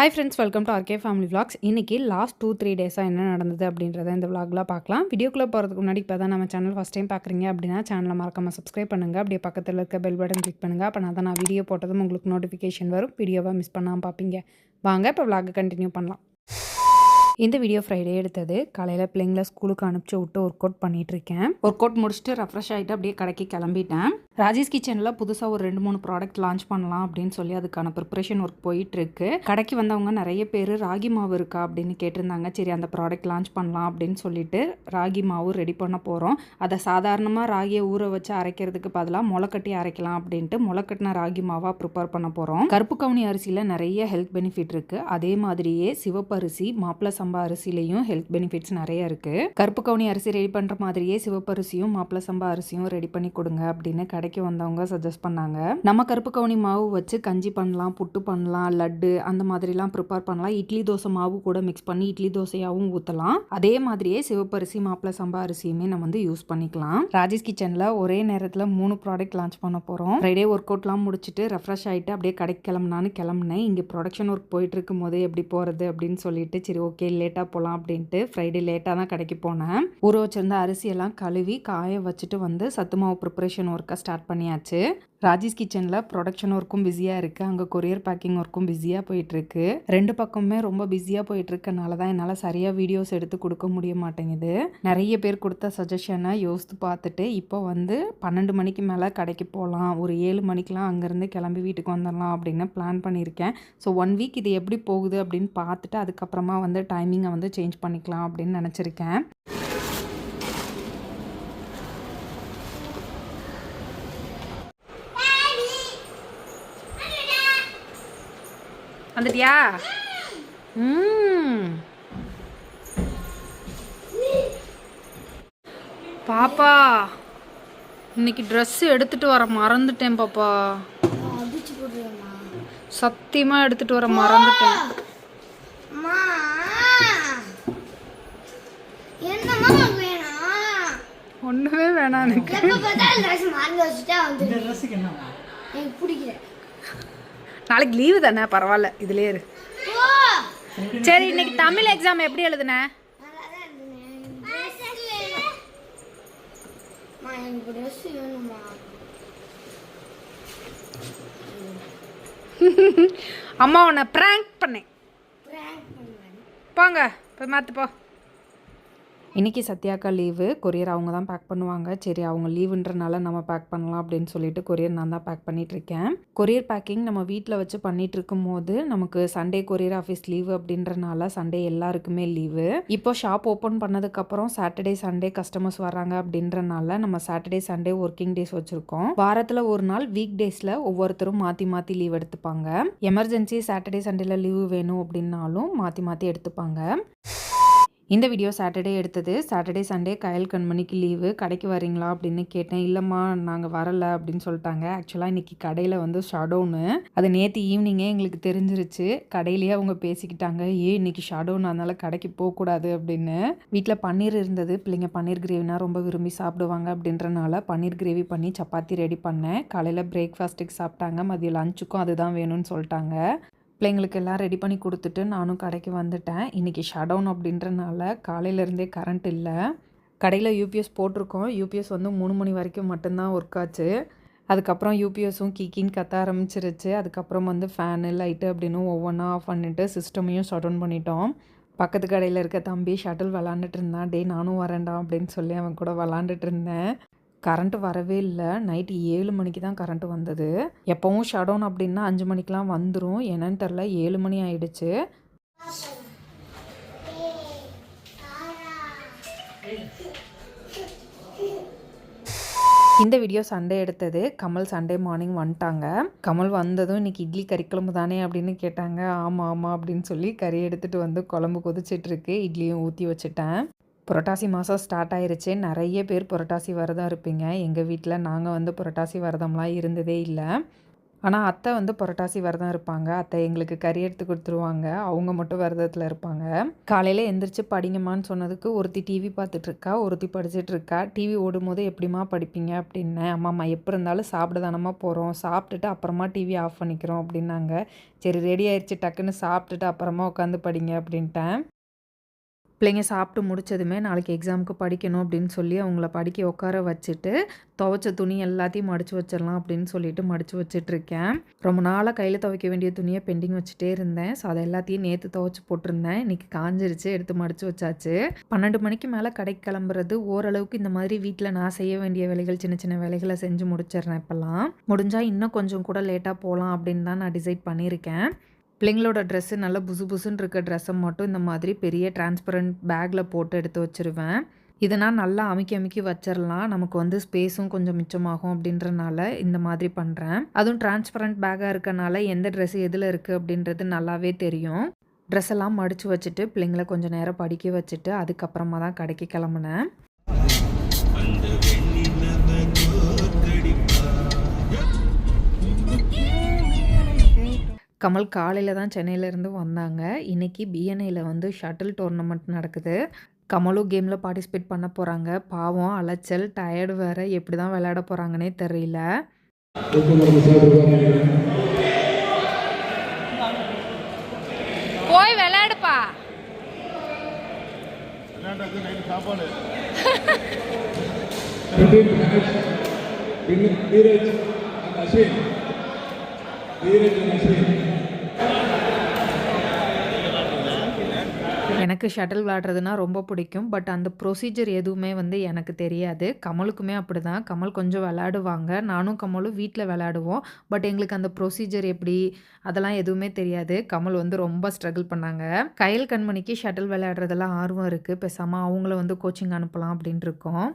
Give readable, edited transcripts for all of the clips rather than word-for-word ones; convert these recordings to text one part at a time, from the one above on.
Hi friends, welcome to RK family vlogs. இன்றைக்கி last 2-3 டேஸாக என்ன நடந்தது அப்படின்றத இந்த விளாகில் பார்க்கலாம். வீடியோக்குள்ளே போகிறதுக்கு முன்னாடி இப்போ தான் நம்ம சேனல் ஃபஸ்ட் டைம் பார்க்குறீங்க அப்படின்னா சேனலை மறக்காமல் சப்ஸ்கிரைப் பண்ணுங்கள். அப்படியே பக்கத்தில் இருக்க பெல் பட்டன் கிளிக் பண்ணுங்கள். அப்போ நான் வீடியோ போட்டதும் உங்களுக்கு நோட்டிஃபிகேஷன் வரும். வீடியோவை மிஸ் பண்ணாமல் பார்ப்பீங்க. வாங்க இப்போ விளாகை கண்டினியூ பண்ணலாம். இந்த வீடியோ ஃப்ரைடே எடுத்தது. காலையில் பிள்ளைங்களை ஸ்கூலுக்கு அனுப்பிச்சி விட்டு ஒர்க் அவுட் பண்ணிகிட்ருக்கேன். ஒர்க் அவுட் முடிச்சுட்டு ரெஃப்ரெஷ் ஆகிட்டு அப்படியே கடைக்கு கிளம்பிட்டேன். ராஜேஷ் கிச்சனில் புதுசாக ஒரு 2-3 ப்ராடக்ட் லான்ச் பண்ணலாம் அப்படின்னு சொல்லி அதுக்கான ப்ரிப்பரேஷன் ஒர்க் போயிட்டுருக்கு. கடைக்கு வந்தவங்க நிறைய பேர் ராகி மாவு இருக்கா அப்படின்னு கேட்டிருந்தாங்க. சரி, அந்த ப்ராடக்ட் லான்ச் பண்ணலாம் அப்படின்னு சொல்லிட்டு ராகி மாவு ரெடி பண்ண போகிறோம். அதை சாதாரணமாக ராகியை ஊற வச்சு அரைக்கிறதுக்கு பதிலாக முளைக்கட்டி அரைக்கலாம் அப்படின்ட்டு முளைக்கட்டின ராகி மாவாக ப்ரிப்பேர் பண்ண போகிறோம். கருப்பு கவுனி அரிசியில் நிறைய ஹெல்த் பெனிஃபிட் இருக்குது. அதே மாதிரியே சிவப்பு அரிசி, மாப்பிள சம்பா அரிசிலையும் ஹெல்த் பெனிஃபிட்ஸ் நிறைய இருக்குது. கருப்பு கவுனி அரிசி ரெடி பண்ணுற மாதிரியே சிவப்பரிசியும் மாப்பிள சம்பா அரிசியும் ரெடி பண்ணி கொடுங்க அப்படின்னு கடைக்கு வந்தவங்க சஜஸ்ட் பண்ணாங்க. நம்ம கருப்பு கவுனி மாவு வச்சு கஞ்சி பண்ணலாம், புட்டு பண்ணலாம், லட்டு அந்த மாதிரிலாம் ப்ரிப்பேர் பண்ணலாம். இட்லி தோசை மாவு கூட மிக்ஸ் பண்ணி இட்லி தோசையாகவும் ஊற்றலாம். அதே மாதிரியே சிவப்பரிசி மாப்பிள சம்பா அரிசியுமே நம்ம வந்து யூஸ் பண்ணிக்கலாம். ராஜேஷ் கிச்சனில் ஒரே நேரத்தில் 3 ப்ராடக்ட் லான்ச் பண்ண போகிறோம். ஃப்ரைடே ஒர்க் அவுட்லாம் முடிச்சுட்டு ரெஃப்ரெஷ் ஆகிட்டு அப்படியே கடைக்கு கிளம்புனேன். இங்கே ப்ரொடக்ஷன் ஒர்க் போயிட்டு இருக்கும் போது எப்படி போகிறது அப்படின்னு சொல்லிட்டு சரி ஓகே லேட்டாக போகலாம் அப்படின்ட்டு ஃப்ரைடே லேட்டாக தான் கடைக்கு போனேன். ஊற வச்சிருந்த அரிசியெல்லாம் கழுவி காய வச்சுட்டு வந்து சத்து மாவு ப்ரிப்பரேஷன் ஒர்க்கை ஸ்டார்ட் பண்ணியாச்சு. ராஜேஷ் கிச்சனில் ப்ரொடக்ஷன் ஒர்க்கும் பிஸியாக இருக்குது. அங்கே கொரியர் பேக்கிங் ஒர்க்கும் பிஸியாக போயிட்டுருக்கு. 2 பக்கமுமே ரொம்ப பிஸியாக போயிட்டுருக்கனால தான் என்னால் சரியாக வீடியோஸ் எடுத்து கொடுக்க முடிய மாட்டேங்குது. நிறைய பேர் கொடுத்த சஜஷனை யோசித்து பார்த்துட்டு இப்போ வந்து 12 மணிக்கு மேலே கடைக்கு போகலாம், ஒரு 7 மணிக்கெலாம் அங்கேருந்து கிளம்பி வீட்டுக்கு வந்துடலாம் அப்படின்னு பிளான் பண்ணியிருக்கேன். ஸோ 1 வீக் இது எப்படி போகுது அப்படின்னு பார்த்துட்டு அதுக்கப்புறமா வந்து டைமிங்கை வந்து சேஞ்ச் பண்ணிக்கலாம் அப்படின்னு நினச்சிருக்கேன். வந்துட்டியா? பாப்பா, இன்னைக்கு ட்ரெஸ் எடுத்துட்டு வர மறந்துட்டேன் பாப்பா. சத்தியமா எடுத்துட்டு வர மறந்துட்டேன். ஒண்ணுமே வேணாம் எனக்கு. நாளைக்கு லீவு தானே, பரவாயில்ல, இதுலயே இரு. சரி, இன்னைக்கு தமிழ் எக்ஸாம் எப்படி எழுதுன? அம்மா உன்னை பிராங்க் பண்ணேன். போங்க போய் மாத்து போ. இன்றைக்கி சத்யாக்கா லீவு. கொரியர் அவங்க தான் பேக் பண்ணுவாங்க. சரி, அவங்க லீவுன்றனால நம்ம பேக் பண்ணலாம் அப்படின்னு சொல்லிட்டு கொரியர் நான் தான் பேக் பண்ணிகிட்ருக்கேன். கொரியர் பேக்கிங் நம்ம வீட்டில் வச்சு பண்ணிகிட்டு இருக்கும் போது நமக்கு சண்டே கொரியர் ஆஃபீஸ் லீவு அப்படின்றனால சண்டே எல்லாருக்குமே லீவு. இப்போ ஷாப் ஓப்பன் பண்ணதுக்கப்புறம் சாட்டர்டே சண்டே கஸ்டமர்ஸ் வர்றாங்க அப்படின்றனால நம்ம சாட்டர்டே சண்டே ஒர்க்கிங் டேஸ் வச்சுருக்கோம். வாரத்தில் ஒரு நாள் வீக் டேஸில் ஒவ்வொருத்தரும் மாற்றி மாற்றி லீவ் எடுத்துப்பாங்க. எமர்ஜென்சி சாட்டர்டே சண்டேல லீவு வேணும் அப்படின்னாலும் மாற்றி மாற்றி எடுத்துப்பாங்க. இந்த வீடியோ சாட்டர்டே எடுத்தது. சாட்டர்டே சண்டே கயல் கண்மணிக்கு லீவு. கடைக்கு வரீங்களா அப்படின்னு கேட்டேன். இல்லைம்மா நாங்கள் வரலை அப்படின்னு சொல்லிட்டாங்க. ஆக்சுவலாக இன்றைக்கி கடையில் வந்து ஷடவுனு. அது நேற்று ஈவினிங்கே எங்களுக்கு தெரிஞ்சிருச்சு. கடையிலேயே அவங்க பேசிக்கிட்டாங்க, இன்னைக்கு ஷடவுன், அதனால் கடைக்கு போகக்கூடாது அப்படின்னு. வீட்டில் பன்னீர் இருந்தது. பிள்ளைங்க பன்னீர் கிரேவினா ரொம்ப விரும்பி சாப்பிடுவாங்க அப்படின்றனால பன்னீர் கிரேவி பண்ணி சப்பாத்தி ரெடி பண்ணேன். காலையில் பிரேக்ஃபாஸ்ட்டுக்கு சாப்பிட்டாங்க. மதியம் லஞ்சுக்கும் அதுதான் வேணும்னு சொல்லிட்டாங்க. பிள்ளைங்களுக்கு எல்லாம் ரெடி பண்ணி கொடுத்துட்டு நானும் கடைக்கு வந்துட்டேன். இன்றைக்கி ஷடவுன் அப்படின்றனால காலையிலேருந்தே கரண்ட் இல்லை. கடையில் யூபிஎஸ் போட்டிருக்கோம். யூபிஎஸ் வந்து 3 மணி வரைக்கும் மட்டும்தான் ஒர்க் ஆச்சு. அதுக்கப்புறம் யூபிஎஸும் கீக்கின்னு கத்த ஆரம்பிச்சிருச்சு. அதுக்கப்புறம் வந்து ஃபேனு லைட்டு அப்படின்னு ஒவ்வொன்றா ஆஃப் பண்ணிவிட்டு சிஸ்டமையும் ஷட் பண்ணிட்டோம். பக்கத்து கடையில் இருக்க தம்பி ஷட்டில் விளாண்டுட்டு இருந்தான். நானும் வரேன்டா அப்படின்னு சொல்லி அவன் கூட விளாண்டுட்டு இருந்தேன். கரண்ட்டு வரவே இல்லை. நைட்டு 7 மணிக்கு தான் கரண்ட்டு வந்தது. எப்போவும் ஷடவுன் அப்படின்னா 5 மணிக்கெலாம் வந்துடும். என்னன்னு தெரில, 7 மணி ஆயிடுச்சு. இந்த வீடியோ சண்டே எடுத்தது. கமல் சண்டே மார்னிங் வந்துட்டாங்க. கமல் வந்ததும் இன்றைக்கி இட்லி கறிக்குழம்பு தானே அப்படின்னு கேட்டாங்க. ஆமாம் ஆமாம் அப்படின்னு சொல்லி கறி எடுத்துகிட்டு வந்து குழம்பு கொதிச்சிட்ருக்கு. இட்லியும் ஊற்றி வச்சுட்டேன். புரட்டாசி மாதம் ஸ்டார்ட் ஆயிருச்சு. நிறைய பேர் புரட்டாசி விரதம் இருப்பீங்க. எங்கள் வீட்டில் நாங்கள் வந்து புரட்டாசி விரதம்லாம் இருந்ததே இல்லை. ஆனால் அத்தை வந்து புரட்டாசி விரதம் இருப்பாங்க. அத்தை எங்களுக்கு கறி எடுத்து கொடுத்துருவாங்க. அவங்க மட்டும் விரதத்தில் இருப்பாங்க. காலையில் எந்திரிச்சு படிங்கம்மான்னு சொன்னதுக்கு ஒருத்தி டிவி பார்த்துட்ருக்கா, ஒருத்தி படிச்சுட்டு இருக்கா. டிவி ஓடும்போது எப்படிம்மா படிப்பீங்க அப்படின்னேன். அம்மாம்மா எப்போ இருந்தாலும் சாப்பிட தானம்மா போகிறோம், சாப்பிட்டுட்டு அப்புறமா டிவி ஆஃப் பண்ணிக்கிறோம் அப்படின்னாங்க. சரி ரெடி ஆயிடுச்சு, டக்குன்னு சாப்பிட்டுட்டு அப்புறமா உட்காந்து படிங்க அப்படின்ட்டேன். பிள்ளைங்க சாப்பிட்டு முடிச்சதுமே நாளைக்கு எக்ஸாமுக்கு படிக்கணும் அப்படின்னு சொல்லி அவங்கள படிக்க உட்கார வச்சுட்டு துவைச்ச துணி எல்லாத்தையும் மடித்து வச்சிடலாம் அப்படின்னு சொல்லிட்டு மடித்து வச்சிட்ருக்கேன். ரொம்ப நாளாக கையில் துவைக்க வேண்டிய துணியை பெண்டிங் வச்சுட்டே இருந்தேன். ஸோ அதை எல்லாத்தையும் நேற்று துவைச்சி போட்டிருந்தேன். இன்றைக்கி காஞ்சிருச்சு, எடுத்து மடித்து வச்சாச்சு. 12 மணிக்கு மேலே கடைக்கு கிளம்புறது. ஓரளவுக்கு இந்த மாதிரி வீட்டில் நான் செய்ய வேண்டிய வேலைகள், சின்ன சின்ன வேலைகளை செஞ்சு முடிச்சிடுறேன். இப்போல்லாம் முடிஞ்சால் இன்னும் கொஞ்சம் கூட லேட்டாக போகலாம் அப்படின்னு தான் நான் டிசைட் பண்ணியிருக்கேன். பிள்ளைங்களோட ட்ரெஸ்ஸு நல்லா புசு புசுன்னு இருக்க ட்ரெஸ்ஸை மட்டும் இந்த மாதிரி பெரிய டிரான்ஸ்பரண்ட் பேக்கில் போட்டு எடுத்து வச்சுருவேன். இதனால் நல்லா அமுக்கி அமுக்கி வச்சிடலாம். நமக்கு வந்து ஸ்பேஸும் கொஞ்சம் மிச்சமாகும் அப்படின்றனால இந்த மாதிரி பண்ணுறேன். அதுவும் டிரான்ஸ்பரண்ட் பேக்காக இருக்கனால எந்த ட்ரெஸ்ஸு எதில் இருக்குது அப்படின்றது நல்லாவே தெரியும். ட்ரெஸ் எல்லாம் மடித்து வச்சுட்டு பிள்ளைங்களை கொஞ்சம் நேரம் படிக்க வச்சுட்டு அதுக்கப்புறமா தான் கடைக்கு கிளம்புனேன். கமல் காலையில் தான் சென்னையிலேருந்து வந்தாங்க. இன்றைக்கி பிஎன்ஐயில் வந்து ஷட்டில் டோர்னமெண்ட் நடக்குது. கமலும் கேமில் பார்ட்டிசிபேட் பண்ண போகிறாங்க. பாவம் அலைச்சல், டயர்டு வேறு, எப்படி தான் விளையாட போகிறாங்கன்னே தெரியல. போய் விளையாடுப்பா. எனக்கு ஷட்டில் விளையாடுறதுனா ரொம்ப பிடிக்கும். பட் அந்த ப்ரொசீஜர் எதுவுமே வந்து எனக்கு தெரியாது. கமலுக்குமே அப்படி தான். கமல் கொஞ்சம் விளையாடுவாங்க. நானும் கமலும் வீட்டில் விளையாடுவோம். பட் எங்களுக்கு அந்த ப்ரொசீஜர் எப்படி அதெல்லாம் எதுவுமே தெரியாது. கமல் வந்து ரொம்ப ஸ்ட்ரகிள் பண்ணாங்க. கயல் கண்மணிக்கு ஷட்டில் விளையாடுறதெல்லாம் ஆர்வம் இருக்குது. பேசாமல் அவங்கள வந்து கோச்சிங் அனுப்பலாம் அப்படின்ட்டு இருக்கோம்.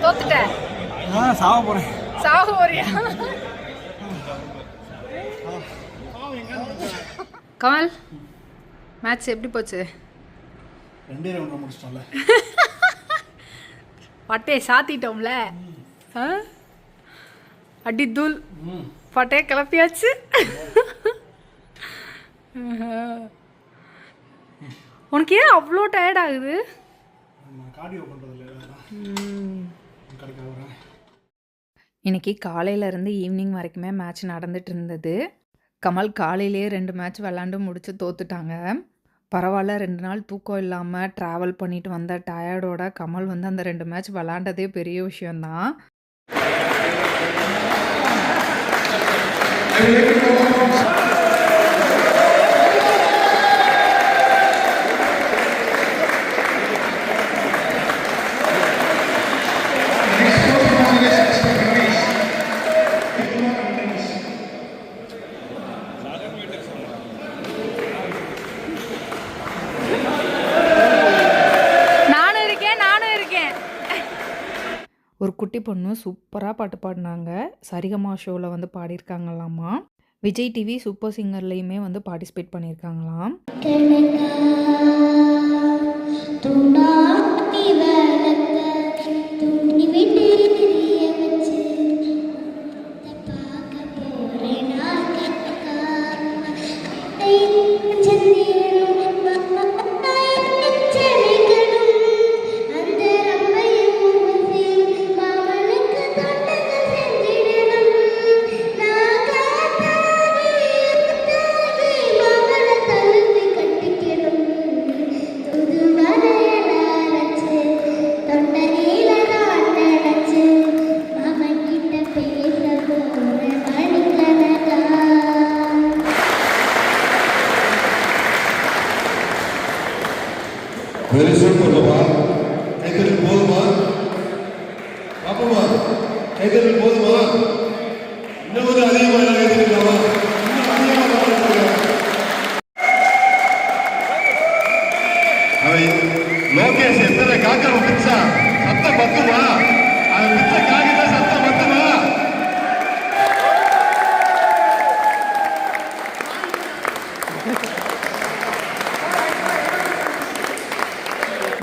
தோத்துட்டேன். சாவ போறேன். சாக போறியா? கமல், மேட்ச் எப்படி போச்சு? 2 ரவுண்ட் முடிச்சிட்டோம்ல. பட்டையை சாத்திட்டோம்ல. அடி தூள். பட்டையை கிளப்பியாச்சு. உனக்கு ஏன் அவ்வளோ டயர்ட் ஆகுது? இன்னைக்கு காலையிலேருந்து ஈவினிங் வரைக்குமே மேட்ச் நடந்துட்டு இருந்தது. கமல் காலையிலேயே 2 மேட்ச் விளாண்டு முடிச்சு தோத்துட்டாங்க. பரவாயில்ல, 2 நாள் தூக்கம் இல்லாமல் ட்ராவல் பண்ணிட்டு வந்த டயர்டோட கமல் வந்து அந்த 2 மேட்ச் விளாண்டதே பெரிய விஷயந்தான். ஒரு குட்டி பொண்ணு சூப்பராக பாட்டு பாடினாங்க. சரிகமா ஷோவில் வந்து பாடியிருக்காங்களாமா. விஜய் டிவி சூப்பர் சிங்கர்லேயுமே வந்து பார்ட்டிசிபேட் பண்ணியிருக்காங்களாம். வெரி சூப்பர் பாப்பா. கைத்தறி போதுமா பாப்பா? கைத்தறி போதுமா? இன்னும் கொஞ்சம் அதிகமாக கைத்தறிக்கலாமா? இன்னும் அதிகமாக லோகேஷ் எத்தனை காக்கா பிச்சா சத்தம் பத்துமா? அது பிச்சை காக்கிட்ட சத்தம் பத்துமா?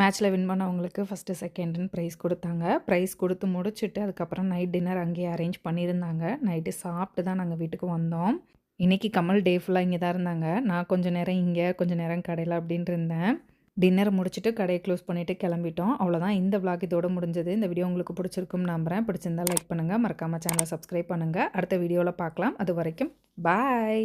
மேட்ச்சில் வின் பண்ணவங்களுக்கு ஃபஸ்ட்டு செகண்டுன்னு ப்ரைஸ் கொடுத்தாங்க. ப்ரைஸ் கொடுத்து முடிச்சுட்டு அதுக்கப்புறம் நைட் டின்னர் அங்கேயே அரேஞ்ச் பண்ணியிருந்தாங்க. நைட்டு சாப்பிட்டு தான் நாங்கள் வீட்டுக்கு வந்தோம். இன்றைக்கி கமல் டே ஃபுல்லாக இங்கே தான் இருந்தாங்க. நான் கொஞ்சம் நேரம் இங்கே, கொஞ்சம் நேரம் கடையில் அப்படின்ட்டு இருந்தேன். டின்னர் முடிச்சுட்டு கடையை க்ளோஸ் பண்ணிவிட்டு கிளம்பிட்டோம். அவ்வளோதான், இந்த vlog இதோட முடிஞ்சது. இந்த வீடியோ உங்களுக்கு பிடிச்சிருக்கும்னு நம்புகிறேன். பிடிச்சிருந்தா லைக் பண்ணுங்கள், மறக்காமல் சேனலை சப்ஸ்கிரைப் பண்ணுங்கள். அடுத்த வீடியோவில் பார்க்கலாம். அது வரைக்கும் பாய்.